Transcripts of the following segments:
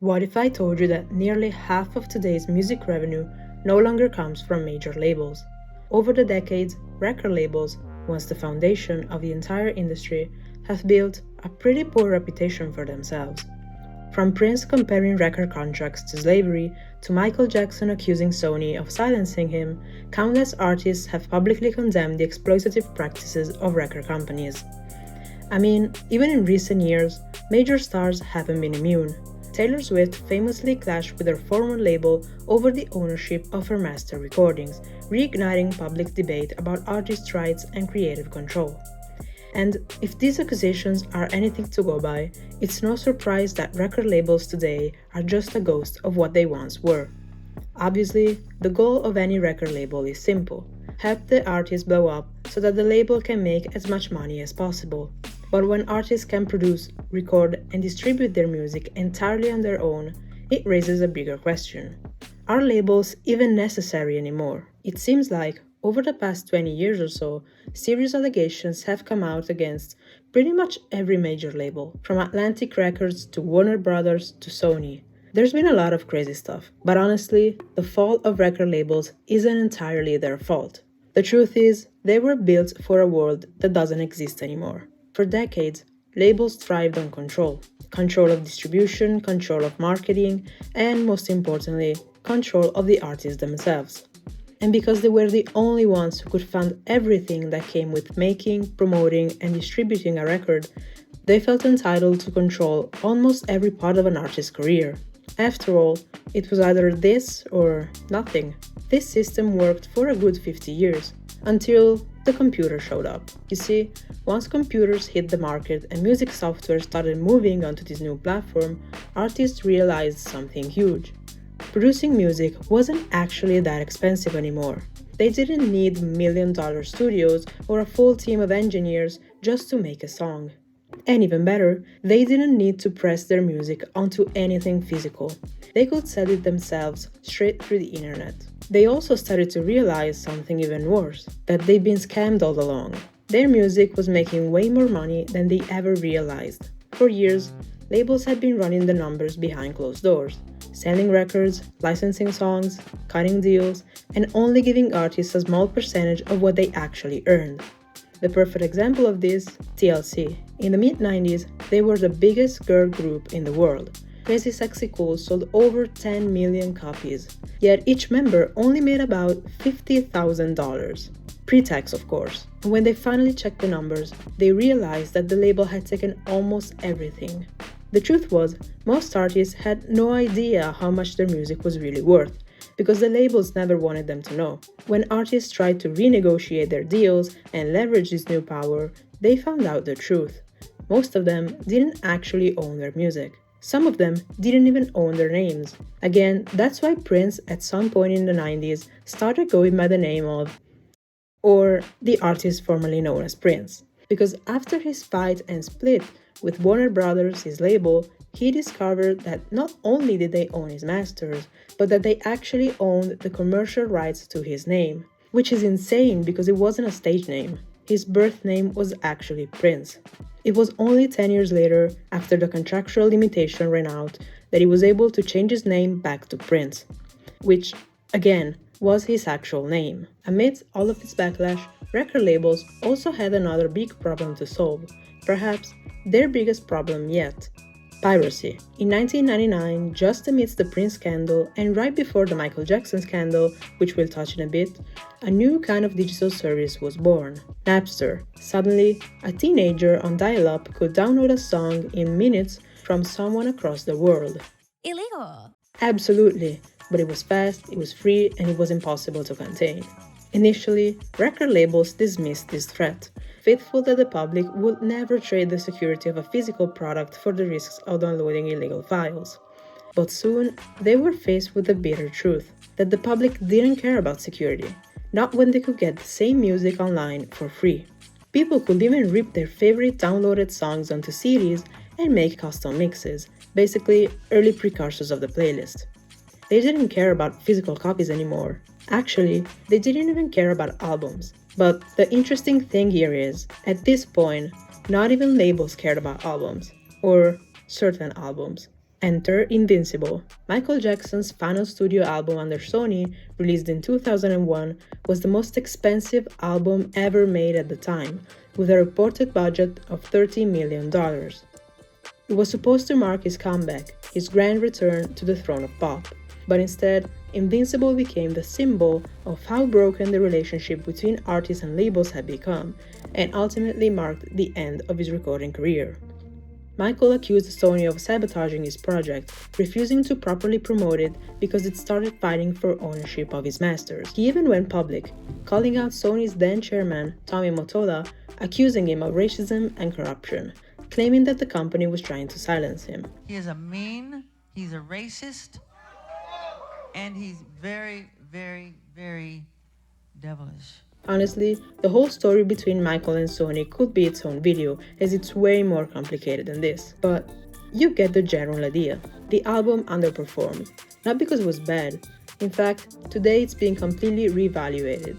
What if I told you that nearly half of today's music revenue no longer comes from major labels? Over the decades, record labels, once the foundation of the entire industry, have built a pretty poor reputation for themselves. From Prince comparing record contracts to slavery, to Michael Jackson accusing Sony of silencing him, countless artists have publicly condemned the exploitative practices of record companies. I mean, even in recent years, major stars haven't been immune. Taylor Swift famously clashed with her former label over the ownership of her master recordings, reigniting public debate about artist rights and creative control. And if these accusations are anything to go by, it's no surprise that record labels today are just a ghost of what they once were. Obviously, the goal of any record label is simple: help the artist blow up so that the label can make as much money as possible. But when artists can produce, record, and distribute their music entirely on their own, it raises a bigger question. Are labels even necessary anymore? It seems like, over the past 20 years or so, serious allegations have come out against pretty much every major label, from Atlantic Records to Warner Brothers to Sony. There's been a lot of crazy stuff, but honestly, the fall of record labels isn't entirely their fault. The truth is, they were built for a world that doesn't exist anymore. For decades, labels thrived on control. Control of distribution, control of marketing, and most importantly, control of the artists themselves. And because they were the only ones who could fund everything that came with making, promoting, and distributing a record, they felt entitled to control almost every part of an artist's career. After all, it was either this or nothing. This system worked for a good 50 years, until the computer showed up. You see, once computers hit the market and music software started moving onto this new platform, artists realized something huge. Producing music wasn't actually that expensive anymore. They didn't need million-dollar studios or a full team of engineers just to make a song. And even better, they didn't need to press their music onto anything physical. They could sell it themselves straight through the internet. They also started to realize something even worse, that they'd been scammed all along. Their music was making way more money than they ever realized. For years, labels had been running the numbers behind closed doors, selling records, licensing songs, cutting deals, and only giving artists a small percentage of what they actually earned. The perfect example of this, TLC. In the mid-90s, they were the biggest girl group in the world. Crazy Sexy Cool sold over 10 million copies, yet each member only made about $50,000. Pre-tax, of course. And when they finally checked the numbers, they realized that the label had taken almost everything. The truth was, most artists had no idea how much their music was really worth, because the labels never wanted them to know. When artists tried to renegotiate their deals and leverage this new power, they found out the truth. Most of them didn't actually own their music. Some of them didn't even own their names. Again, that's why Prince, at some point in the 90s, started going by the name of, or the artist formerly known as Prince. Because after his fight and split with Warner Brothers, his label, he discovered that not only did they own his masters, but that they actually owned the commercial rights to his name. Which is insane because it wasn't a stage name. His birth name was actually Prince. It was only 10 years later, after the contractual limitation ran out, that he was able to change his name back to Prince, which, again, was his actual name. Amidst all of this backlash, record labels also had another big problem to solve, perhaps their biggest problem yet: piracy. In 1999, just amidst the Prince scandal and right before the Michael Jackson scandal, which we'll touch in a bit, a new kind of digital service was born: Napster. Suddenly, a teenager on dial-up could download a song in minutes from someone across the world. Illegal. Absolutely, but it was fast, it was free, and it was impossible to contain. Initially, record labels dismissed this threat, faithful that the public would never trade the security of a physical product for the risks of downloading illegal files. But soon, they were faced with the bitter truth that the public didn't care about security, not when they could get the same music online for free. People could even rip their favorite downloaded songs onto CDs and make custom mixes, basically early precursors of the playlist. They didn't care about physical copies anymore. Actually, they didn't even care about albums. But the interesting thing here is, at this point, not even labels cared about albums, or certain albums. Enter Invincible. Michael Jackson's final studio album under Sony, released in 2001, was the most expensive album ever made at the time, with a reported budget of $30 million. It was supposed to mark his comeback, his grand return to the throne of pop, but instead, Invincible became the symbol of how broken the relationship between artists and labels had become, and ultimately marked the end of his recording career. Michael accused Sony of sabotaging his project, refusing to properly promote it because it started fighting for ownership of his masters. He even went public, calling out Sony's then chairman, Tommy Mottola, accusing him of racism and corruption, claiming that the company was trying to silence him. He is he's a racist, and he's very, very, very devilish. Honestly, the whole story between Michael and Sony could be its own video, as it's way more complicated than this. But you get the general idea. The album underperformed, not because it was bad. In fact, today it's being completely reevaluated.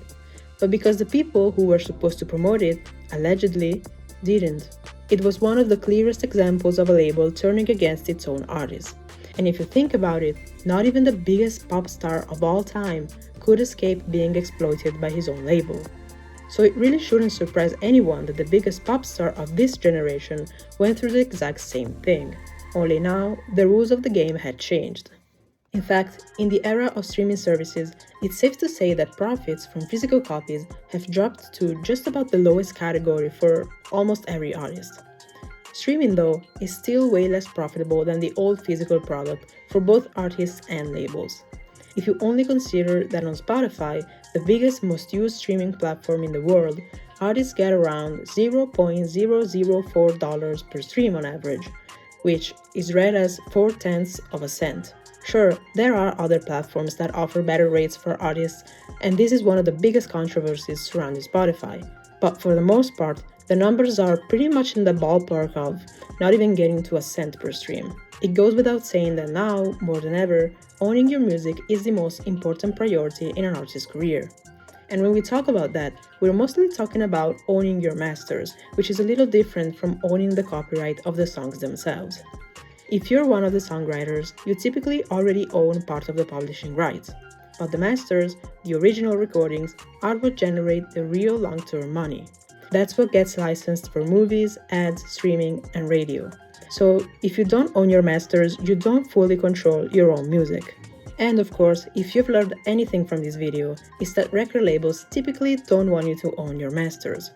But because the people who were supposed to promote it, allegedly, didn't. It was one of the clearest examples of a label turning against its own artists. And if you think about it, not even the biggest pop star of all time could escape being exploited by his own label. So it really shouldn't surprise anyone that the biggest pop star of this generation went through the exact same thing. Only now, the rules of the game had changed. In fact, in the era of streaming services, it's safe to say that profits from physical copies have dropped to just about the lowest category for almost every artist. Streaming, though, is still way less profitable than the old physical product for both artists and labels. If you only consider that on Spotify, the biggest, most used streaming platform in the world, artists get around $0.004 per stream on average, which is read as 0.4 of a cent. Sure, there are other platforms that offer better rates for artists, and this is one of the biggest controversies surrounding Spotify. But for the most part, the numbers are pretty much in the ballpark of not even getting to a cent per stream. It goes without saying that now, more than ever, owning your music is the most important priority in an artist's career. And when we talk about that, we're mostly talking about owning your masters, which is a little different from owning the copyright of the songs themselves. If you're one of the songwriters, you typically already own part of the publishing rights. But the masters, the original recordings, are what generate the real long-term money. That's what gets licensed for movies, ads, streaming, and radio. So if you don't own your masters, you don't fully control your own music. And of course, if you've learned anything from this video, it's that record labels typically don't want you to own your masters.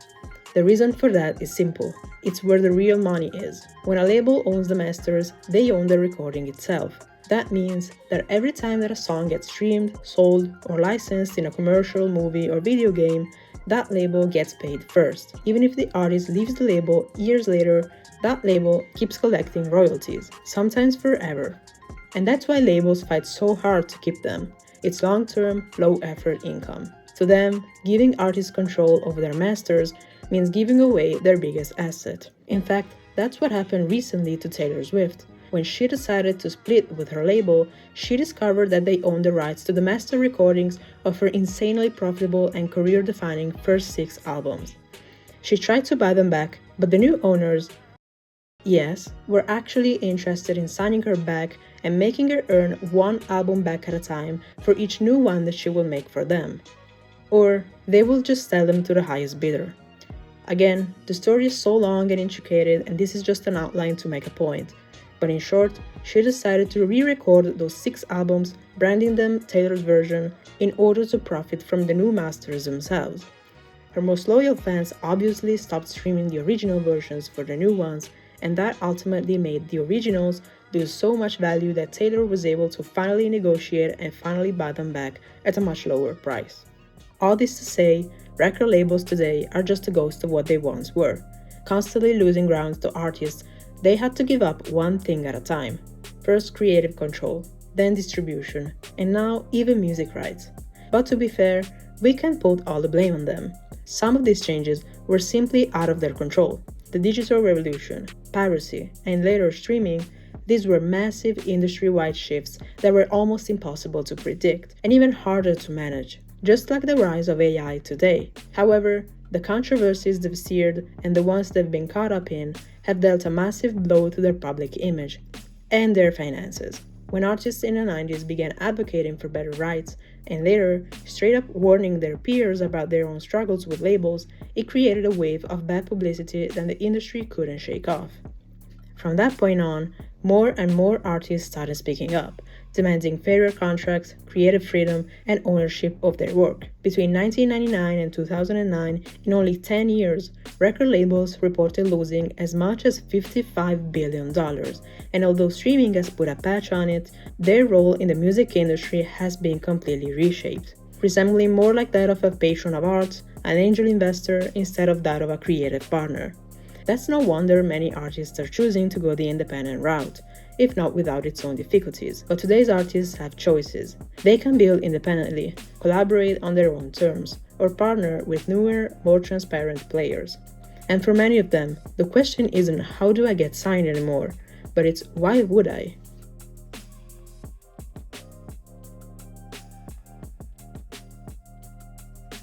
The reason for that is simple. It's where the real money is. When a label owns the masters, they own the recording itself. That means that every time that a song gets streamed, sold, or licensed in a commercial, movie, or video game, that label gets paid first. Even if the artist leaves the label years later, that label keeps collecting royalties, sometimes forever. And that's why labels fight so hard to keep them. It's long-term, low-effort income. To them, giving artists control over their masters means giving away their biggest asset. In fact, that's what happened recently to Taylor Swift. When she decided to split with her label, she discovered that they owned the rights to the master recordings of her insanely profitable and career-defining first 6 albums. She tried to buy them back, but the new owners, yes, were actually interested in signing her back and making her earn 1 album back at a time for each new one that she will make for them. Or they will just sell them to the highest bidder. Again, the story is so long and intricate, and this is just an outline to make a point. But in short, she decided to re-record those 6 albums, branding them Taylor's version, in order to profit from the new masters themselves. Her most loyal fans obviously stopped streaming the original versions for the new ones, and that ultimately made the originals lose so much value that Taylor was able to finally negotiate and finally buy them back at a much lower price. All this to say, record labels today are just a ghost of what they once were, constantly losing ground to artists. They had to give up one thing at a time. First creative control, then distribution, and now even music rights. But to be fair, we can't put all the blame on them. Some of these changes were simply out of their control. The digital revolution, piracy, and later streaming, these were massive industry-wide shifts that were almost impossible to predict, and even harder to manage, just like the rise of AI today. However, the controversies they've steered and the ones they've been caught up in have dealt a massive blow to their public image. and their finances. When artists in the 90s began advocating for better rights and later straight up warning their peers about their own struggles with labels, it created a wave of bad publicity that the industry couldn't shake off. From that point on, more and more artists started speaking up, demanding fairer contracts, creative freedom, and ownership of their work. Between 1999 and 2009, in only 10 years, record labels reported losing as much as $55 billion. And although streaming has put a patch on it, their role in the music industry has been completely reshaped, resembling more like that of a patron of arts, an angel investor, instead of that of a creative partner. That's no wonder many artists are choosing to go the independent route, if not without its own difficulties. But today's artists have choices. They can build independently, collaborate on their own terms, or partner with newer, more transparent players. And for many of them, the question isn't how do I get signed anymore, but it's why would I?